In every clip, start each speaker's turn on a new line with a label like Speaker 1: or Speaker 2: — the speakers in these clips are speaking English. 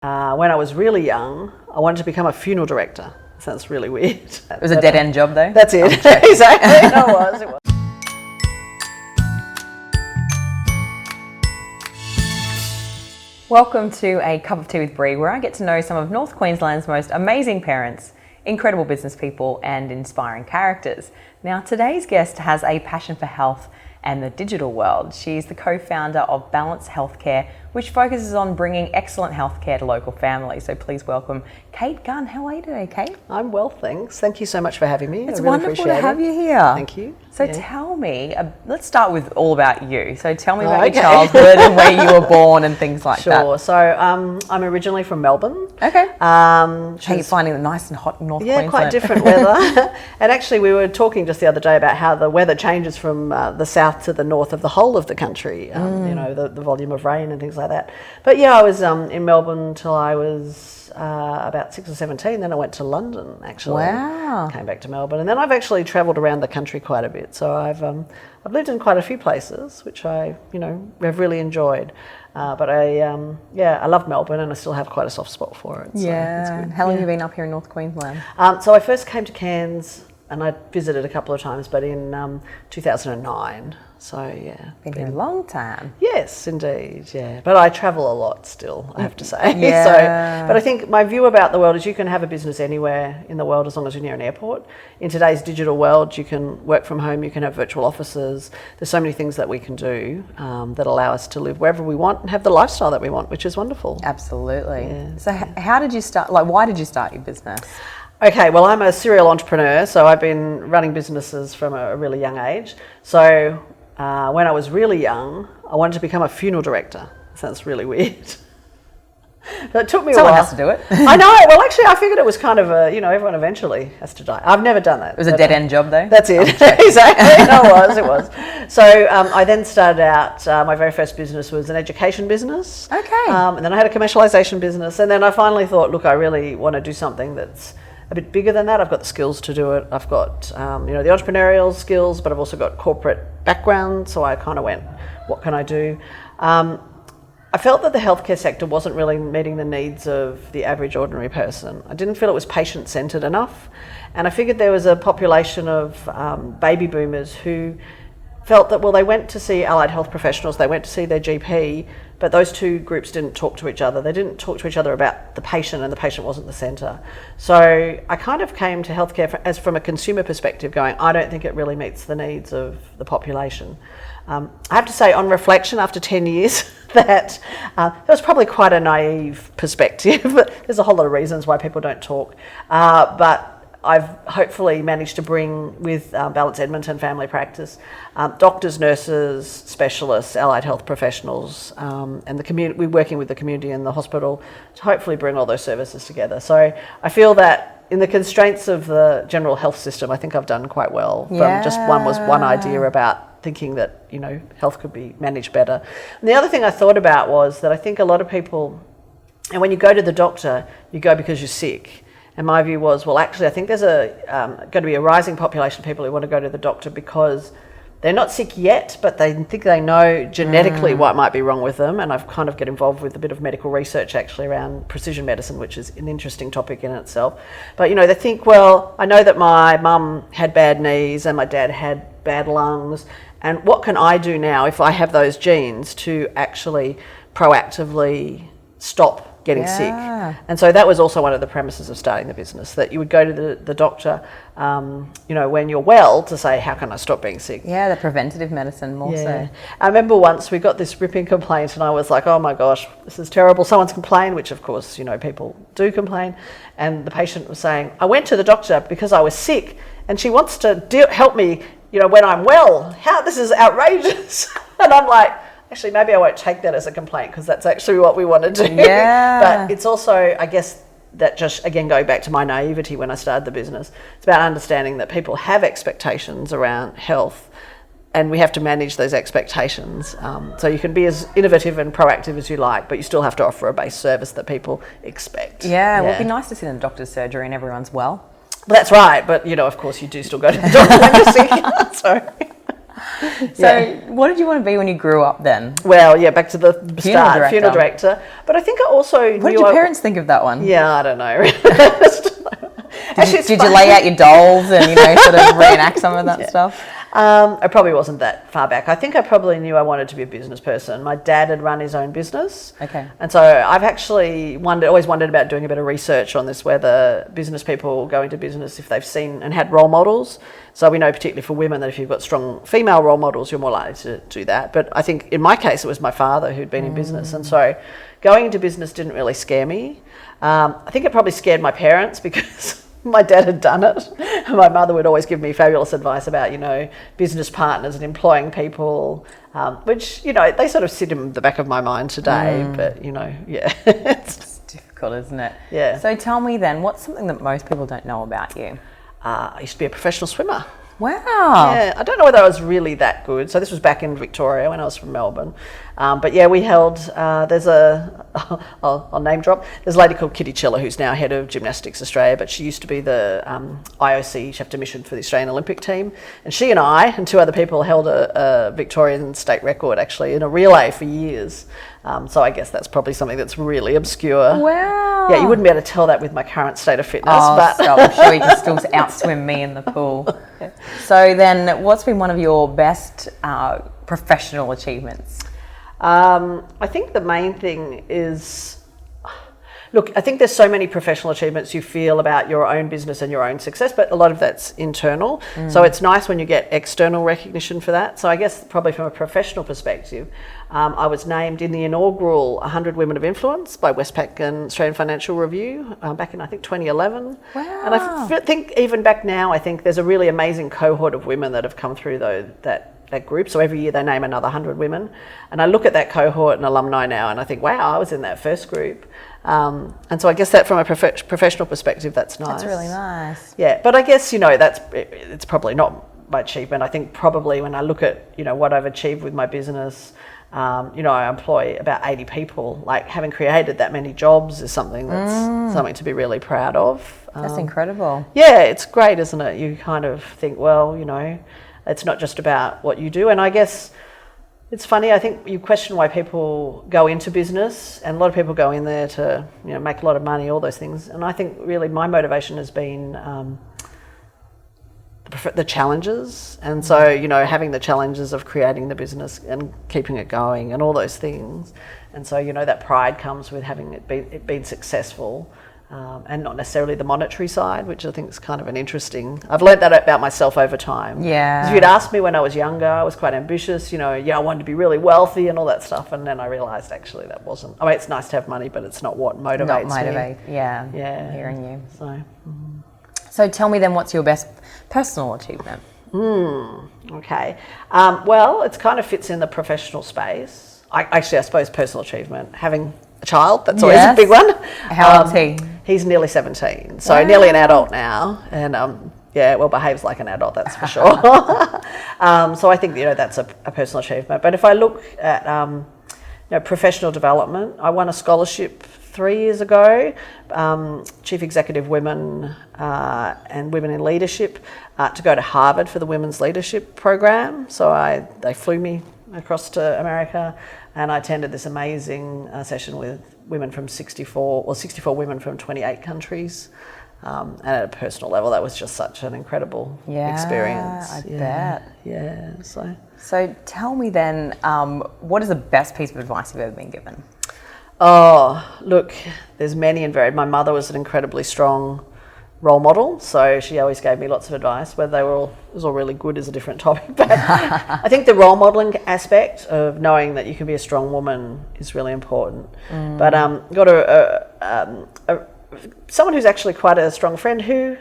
Speaker 1: When I was really young, I wanted to become a funeral director. Sounds really weird.
Speaker 2: It was a dead-end job though?
Speaker 1: That's it. Exactly. No, it was.
Speaker 2: Welcome to A Cup of Tea with Bree, where I get to know some of North Queensland's most amazing parents, incredible business people and inspiring characters. Now, today's guest has a passion for health and the digital world. She's the co-founder of Balance Healthcare, which focuses on bringing excellent healthcare to local families. So please welcome Kate Gunn. How are you today, Kate?
Speaker 1: I'm well, thanks. Thank you so much for having me.
Speaker 2: It's
Speaker 1: I really
Speaker 2: wonderful to have you here.
Speaker 1: Thank you.
Speaker 2: So tell me, let's start with all about you. So tell me about
Speaker 1: Okay.
Speaker 2: your childhood and where you were born and things like that.
Speaker 1: Sure. So I'm originally from Melbourne.
Speaker 2: Okay. How are you
Speaker 1: Is-
Speaker 2: finding the nice and hot North
Speaker 1: Yeah,
Speaker 2: Queensland?
Speaker 1: quite different weather. And actually, we were talking just the other day about how the weather changes from the south to the north of the whole of the country. You know, the volume of rain and things like that. But yeah, I was in Melbourne till I was about 6 or 17. Then I went to London, actually.
Speaker 2: Wow.
Speaker 1: Came back to Melbourne, and then I've actually travelled around the country quite a bit. So I've lived in quite a few places, which I have really enjoyed. But I love Melbourne, and I still have quite a soft spot for it. So
Speaker 2: Yeah.
Speaker 1: it's good.
Speaker 2: How long have you been up here in North Queensland?
Speaker 1: So I first came to Cairns, and I visited a couple of times, but in 2009. So yeah,
Speaker 2: Been here a long time.
Speaker 1: yes, indeed, yeah. But I travel a lot still, I have to say.
Speaker 2: Yeah.
Speaker 1: So, but I think my view about the world is you can have a business anywhere in the world as long as you're near an airport. In today's digital world, you can work from home, you can have virtual offices. There's so many things that we can do that allow us to live wherever we want and have the lifestyle that we want, which is wonderful.
Speaker 2: Absolutely.
Speaker 1: Yeah.
Speaker 2: So how did you start, why did you start your business?
Speaker 1: Okay, well, I'm a serial entrepreneur, so I've been running businesses from a really young age. So when I was really young, I wanted to become a funeral director. Sounds really weird. But it took me
Speaker 2: Someone
Speaker 1: a while.
Speaker 2: has to do it.
Speaker 1: I know. Well, actually, I figured it was kind of everyone eventually has to die. I've never done that.
Speaker 2: It was a dead-end job though?
Speaker 1: That's it. Exactly. No, it was. So I then started out, my very first business was an education business.
Speaker 2: Okay.
Speaker 1: And then I had a commercialisation business. And then I finally thought, look, I really want to do something that's a bit bigger than that. I've got the skills to do it. I've got, the entrepreneurial skills, but I've also got corporate background. So I kind of went, what can I do? I felt that the healthcare sector wasn't really meeting the needs of the average ordinary person. I didn't feel it was patient-centred enough. And I figured there was a population of baby boomers who felt that, well, they went to see allied health professionals, they went to see their GP, but those two groups didn't talk to each other. They didn't talk to each other about the patient, and the patient wasn't the centre. So I kind of came to healthcare as from a consumer perspective, going, I don't think it really meets the needs of the population. I have to say, on reflection, after 10 years, that was probably quite a naive perspective. There's a whole lot of reasons why people don't talk. But I've hopefully managed to bring with Balance Edmonton Family Practice doctors, nurses, specialists, allied health professionals, and the community. We're working with the community and the hospital to hopefully bring all those services together. So I feel that in the constraints of the general health system, I think I've done quite well. From just one idea about thinking that health could be managed better. And the other thing I thought about was that I think a lot of people, and when you go to the doctor, you go because you're sick. And my view was, well, actually, I think there's going to be a rising population of people who want to go to the doctor because they're not sick yet, but they think they know genetically what might be wrong with them. And I've kind of get involved with a bit of medical research actually around precision medicine, which is an interesting topic in itself. But, they think, well, I know that my mum had bad knees and my dad had bad lungs. And what can I do now if I have those genes to actually proactively stop getting sick? And so that was also one of the premises of starting the business, that you would go to the doctor, when you're well, to say, how can I stop being sick?
Speaker 2: Yeah, the preventative medicine more so.
Speaker 1: I remember once we got this ripping complaint and I was like, oh my gosh, this is terrible. Someone's complained, which of course, people do complain. And the patient was saying, I went to the doctor because I was sick and she wants to help me, when I'm well. This is outrageous. And I'm like, actually, maybe I won't take that as a complaint because that's actually what we want to do.
Speaker 2: Yeah.
Speaker 1: But it's also, I guess, that just, again, going back to my naivety when I started the business, it's about understanding that people have expectations around health and we have to manage those expectations. So you can be as innovative and proactive as you like, but you still have to offer a base service that people expect.
Speaker 2: Yeah, well, it'd be nice to sit in a doctor's surgery and everyone's well.
Speaker 1: That's right, but, of course, you do still go to the doctor when you're sick. So...
Speaker 2: So what did you want to be when you grew up then?
Speaker 1: Well, yeah, back to the start,
Speaker 2: director.
Speaker 1: funeral director. But I think I also
Speaker 2: What did your parents think of that one?
Speaker 1: Yeah, I don't know.
Speaker 2: Did you lay out your dolls and, sort of reenact some of that stuff?
Speaker 1: I probably wasn't that far back. I think I probably knew I wanted to be a business person. My dad had run his own business.
Speaker 2: Okay.
Speaker 1: And so I've actually always wondered about doing a bit of research on this, whether business people go into business if they've seen and had role models. So we know, particularly for women, that if you've got strong female role models, you're more likely to do that. But I think in my case, it was my father who'd been in business. And so going into business didn't really scare me. I think it probably scared my parents because my dad had done it. My mother would always give me fabulous advice about, business partners and employing people, which, they sort of sit in the back of my mind today. But, yeah.
Speaker 2: It's difficult, isn't it?
Speaker 1: Yeah.
Speaker 2: So tell me then, what's something that most people don't know about you?
Speaker 1: I used to be a professional swimmer.
Speaker 2: Wow.
Speaker 1: Yeah, I don't know whether I was really that good. So this was back in Victoria when I was from Melbourne. But yeah, we held, I'll name drop, there's a lady called Kitty Chiller who's now head of Gymnastics Australia, but she used to be the IOC chef de mission for the Australian Olympic team. And she and I and two other people held a Victorian state record actually in a relay for years. So I guess that's probably something that's really obscure.
Speaker 2: Wow.
Speaker 1: Yeah, you wouldn't be able to tell that with my current state of fitness.
Speaker 2: But stop. I'm sure you can still outswim me in the pool. So then, what's been one of your best professional achievements?
Speaker 1: I think the main thing is, look, I think there's so many professional achievements you feel about your own business and your own success, but a lot of that's internal. So it's nice when you get external recognition for that. So I guess probably from a professional perspective, I was named in the inaugural 100 Women of Influence by Westpac and Australian Financial Review back in, I think, 2011.
Speaker 2: Wow.
Speaker 1: And I think even back now, I think there's a really amazing cohort of women that have come through that group. So every year they name another 100 women. And I look at that cohort and alumni now and I think, wow, I was in that first group. And so I guess that from a professional perspective, that's nice.
Speaker 2: That's really nice.
Speaker 1: Yeah, but I guess, it's probably not my achievement. I think probably when I look at, what I've achieved with my business, I employ about 80 people. Like having created that many jobs is something that's something to be really proud of.
Speaker 2: That's incredible.
Speaker 1: Yeah, it's great, isn't it? You kind of think, well, it's not just about what you do. And I guess it's funny, I think you question why people go into business, and a lot of people go in there to, make a lot of money, all those things. And I think really my motivation has been the challenges. And so, having the challenges of creating the business and keeping it going and all those things. And so, that pride comes with having it been successful. And not necessarily the monetary side, which I think is kind of an interesting. I've learned that about myself over time.
Speaker 2: Yeah.
Speaker 1: If you'd asked me when I was younger, I was quite ambitious. I wanted to be really wealthy and all that stuff. And then I realised actually that wasn't. I mean, it's nice to have money, but it's not what motivates me.
Speaker 2: Yeah. Hearing you.
Speaker 1: So.
Speaker 2: So tell me then, what's your best personal achievement?
Speaker 1: Okay. Well, it kind of fits in the professional space. I suppose personal achievement, having a child, that's always a big one.
Speaker 2: How old's he?
Speaker 1: He's nearly 17, so nearly an adult now, and behaves like an adult, that's for sure. So I think that's a personal achievement. But if I look at professional development, I won a scholarship 3 years ago, Chief Executive Women and Women in Leadership, to go to Harvard for the Women's Leadership Program. So they flew me across to America, and I attended this amazing session with women from 64 women from 28 countries. And at a personal level, that was just such an incredible experience.
Speaker 2: I bet.
Speaker 1: Yeah.
Speaker 2: So tell me then, what is the best piece of advice you've ever been given?
Speaker 1: Oh, look, there's many and varied. My mother was an incredibly strong role model, so she always gave me lots of advice. Whether it was all really good is a different topic, but I think the role modelling aspect of knowing that you can be a strong woman is really important. But got someone who's actually quite a strong friend who,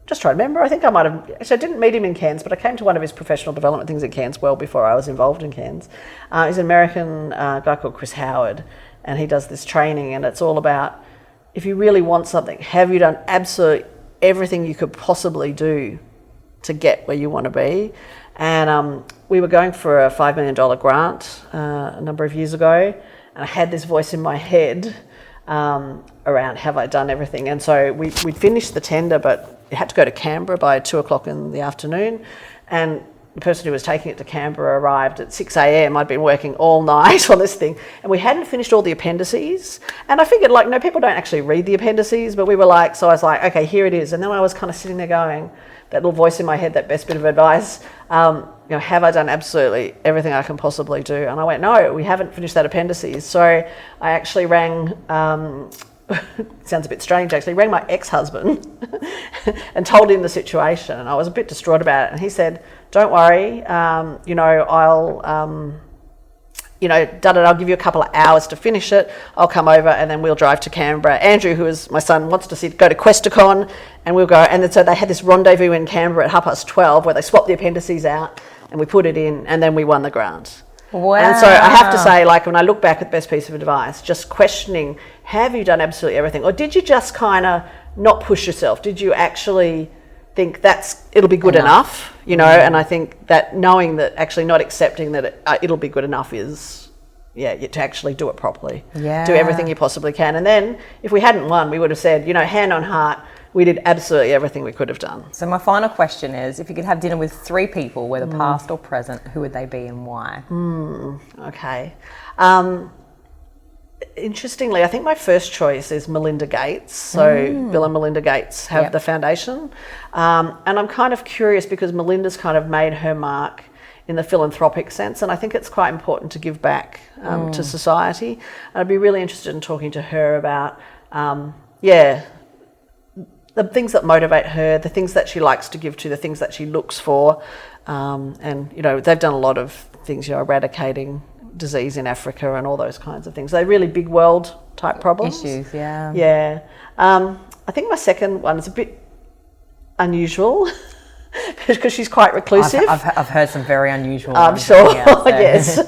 Speaker 1: just try to remember, I think I might have, actually I didn't meet him in Cairns, but I came to one of his professional development things in Cairns well before I was involved in Cairns. He's an American guy called Chris Howard, and he does this training, and it's all about, if you really want something, have you done absolutely everything you could possibly do to get where you want to be? And we were going for a $5 million grant a number of years ago, and I had this voice in my head around, have I done everything? And so we'd finished the tender, but it had to go to Canberra by 2:00 in the afternoon. And the person who was taking it to Canberra arrived at 6 a.m. I'd been working all night on this thing, and we hadn't finished all the appendices. And I figured, like, no, people don't actually read the appendices, but we were like, so I was like, okay, here it is. And then I was kind of sitting there going, that little voice in my head, that best bit of advice, you know, have I done absolutely everything I can possibly do? And I went, no, we haven't finished that appendices. So I actually rang, sounds a bit strange actually, rang my ex-husband and told him the situation. And I was a bit distraught about it. And he said, don't worry, you know, I'll give you a couple of hours to finish it. I'll come over and then we'll drive to Canberra. Andrew, who is my son, wants to go to Questacon, and we'll go. And then, so they had this rendezvous in Canberra at 12:30 where they swapped the appendices out and we put it in, and then we won the grant.
Speaker 2: Wow.
Speaker 1: And so I have to say, like, when I look back at the best piece of advice, just questioning, have you done absolutely everything? Or did you just kind of not push yourself? Did you actually think it'll be good enough, you know? And I think that knowing that, actually not accepting that it'll be good enough is, to actually do it properly.
Speaker 2: Yeah.
Speaker 1: Do everything you possibly can. And then if we hadn't won, we would have said, you know, hand on heart, we did absolutely everything we could have done.
Speaker 2: So my final question is, if you could have dinner with 3 people, whether past or present, who would they be and why?
Speaker 1: Okay. Interestingly, I think my first choice is Melinda Gates. So Bill and Melinda Gates have the foundation. And I'm kind of curious because Melinda's kind of made her mark in the philanthropic sense, and I think it's quite important to give back to society. And I'd be really interested in talking to her about, the things that motivate her, the things that she likes to give to, the things that she looks for. And, you know, they've done a lot of things, you know, eradicating disease in Africa and all those kinds of things. They're really big world type problems.
Speaker 2: Issues, yeah.
Speaker 1: Yeah. I think my second one is a bit unusual because she's quite reclusive.
Speaker 2: I've heard some very unusual
Speaker 1: I'm
Speaker 2: ones.
Speaker 1: sure, yes.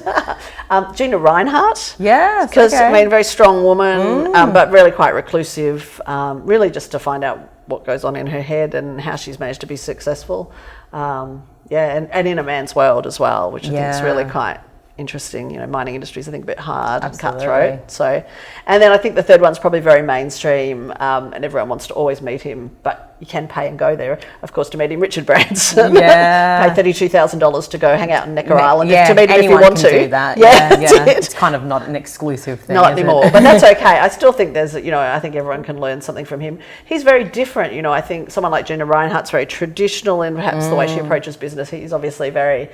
Speaker 1: Gina Reinhardt.
Speaker 2: Yes,
Speaker 1: because
Speaker 2: okay.
Speaker 1: I mean, very strong woman, but really quite reclusive. Really, just to find out what goes on in her head and how she's managed to be successful. And in a man's world as well, which I think is really quite interesting. You know, mining industry is, I think, a bit hard and cutthroat. So, and then I think the third one's probably very mainstream, and everyone wants to always meet him, but you can pay and go there, of course, to meet him. Richard Branson.
Speaker 2: Yeah.
Speaker 1: Pay $32,000 to go hang out in Necker Island to meet him if you
Speaker 2: anyone
Speaker 1: want
Speaker 2: can
Speaker 1: to.
Speaker 2: do that.
Speaker 1: Yeah,
Speaker 2: It's kind of not an exclusive thing.
Speaker 1: Not
Speaker 2: is
Speaker 1: anymore,
Speaker 2: it?
Speaker 1: but that's okay. I still think there's, you know, I think everyone can learn something from him. He's very different, you know. I think someone like Gina Reinhardt's very traditional in perhaps the way she approaches business. He's obviously very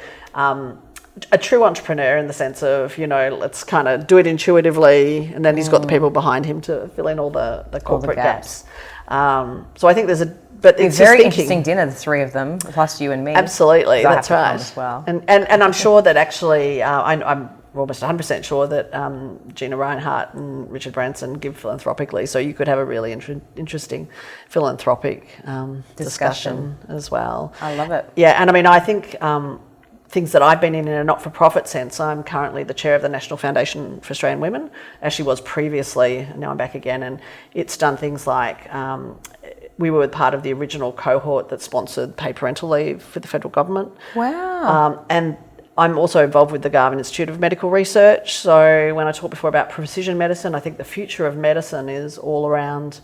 Speaker 1: a true entrepreneur in the sense of, you know, let's kind of do it intuitively, and then he's got the people behind him to fill in all the corporate gaps. So I think there's but it's
Speaker 2: very
Speaker 1: just
Speaker 2: interesting dinner, the 3 of them, plus you and me.
Speaker 1: Absolutely, that's right.
Speaker 2: As well.
Speaker 1: And I'm sure that actually, I'm almost 100% sure that Gina Reinhardt and Richard Branson give philanthropically, so you could have a really interesting philanthropic discussion as well.
Speaker 2: I love it.
Speaker 1: Yeah, and I mean, I think things that I've been in a not-for-profit sense, I'm currently the chair of the National Foundation for Australian Women, as she was previously, and now I'm back again, and it's done things like we were part of the original cohort that sponsored paid parental leave for the federal government.
Speaker 2: Wow.
Speaker 1: And I'm also involved with the Garvan Institute of Medical Research. So when I talked before about precision medicine, I think the future of medicine is all around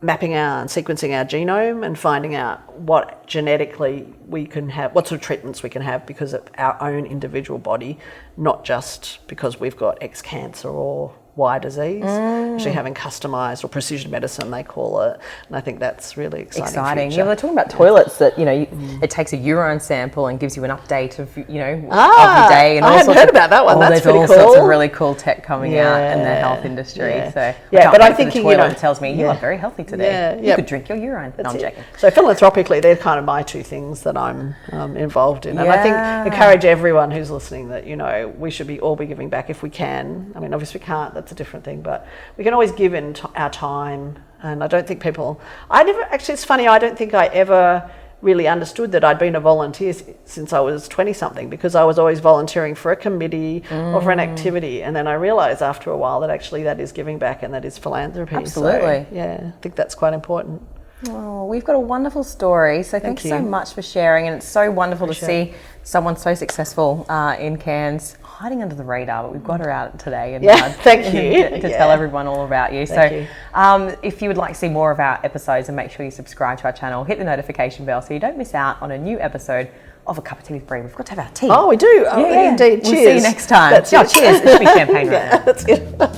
Speaker 1: mapping and sequencing our genome and finding out what genetically we can have, what sort of treatments we can have because of our own individual body, not just because we've got X cancer or Y disease. Actually having customised, or precision medicine they call it, and I think that's really exciting.
Speaker 2: Yeah, they're talking about toilets that, you know, it takes a urine sample and gives you an update of, you know, of your day. And
Speaker 1: I hadn't heard about that one. That's pretty cool.
Speaker 2: There's all sorts of really cool tech coming out in the health industry. So
Speaker 1: but I'm thinking,
Speaker 2: you know, it tells me you are very healthy today. You could drink your urine.
Speaker 1: That's
Speaker 2: no, I'm joking.
Speaker 1: So philanthropically, they're kind of my 2 things that I'm involved in, and I think encourage everyone who's listening that, you know, we should all be giving back if we can. I mean, obviously we can't. That's a different thing, but we can always give in our time. And I don't think it's funny, I don't think I ever really understood that I'd been a volunteer since I was 20 something, because I was always volunteering for a committee or for an activity, and then I realised after a while that actually that is giving back and that is philanthropy.
Speaker 2: Absolutely.
Speaker 1: So, I think that's quite important.
Speaker 2: Oh, we've got a wonderful story, so thanks so much for sharing, and it's so wonderful to see someone so successful in Cairns, hiding under the radar, but we've got her out today and
Speaker 1: thank you
Speaker 2: to tell everyone all about you. If you would like to see more of our episodes, and make sure you subscribe to our channel, hit the notification bell so you don't miss out on a new episode of a cup of tea with Bree. We've got to have our tea.
Speaker 1: Oh, we do. Oh,
Speaker 2: yeah.
Speaker 1: Indeed.
Speaker 2: We'll
Speaker 1: Cheers.
Speaker 2: see you next time.
Speaker 1: That's
Speaker 2: No,
Speaker 1: it.
Speaker 2: cheers. It should be champagne right now.
Speaker 1: That's good.